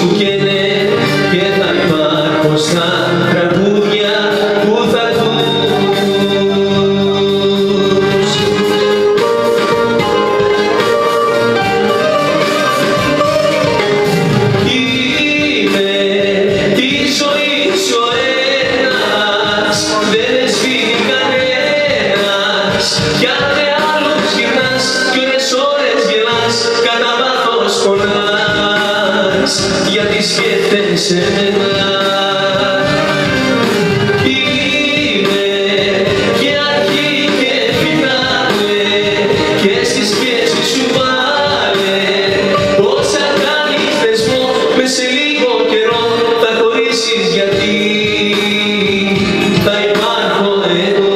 σου καίνε και θα υπάρχω στα τραγούδια που θα ακούς. Είμαι τη ζωή σου ένας, δεν με σβήνει κανένας, κι αν με άλλους γυρνάς κι ώρες ώρες γελάς, κατά βάθος πονάς, γιατί σκέφτεσαι εμένα. Είμαι και αρχή και φινάλε, και στη σκέψη σου βάλε όσα κάνει θεσμό, μες σε λίγο καιρό θα χωρίσεις, γιατί θα υπάρχω εγώ.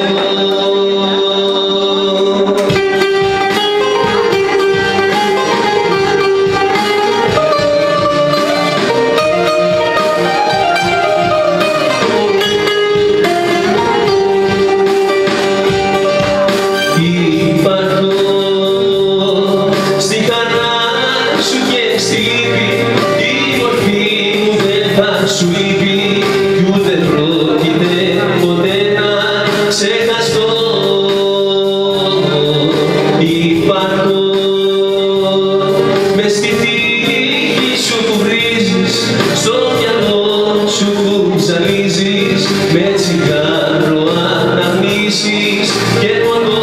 Στη χαρά σου και στη λύπη, η μορφή μου δεν θα σου λείπει, κι ούτε πρόκειται ποτέ να ξεχαστώ. Υπάρχω μες στη τύχη σου που βρίζεις, στο μυαλό σου που ψαλίζεις, με τσιγάρο αναμνήσεις και πονώ.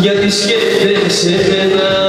Γιατί σκέφτεσαι εμένα.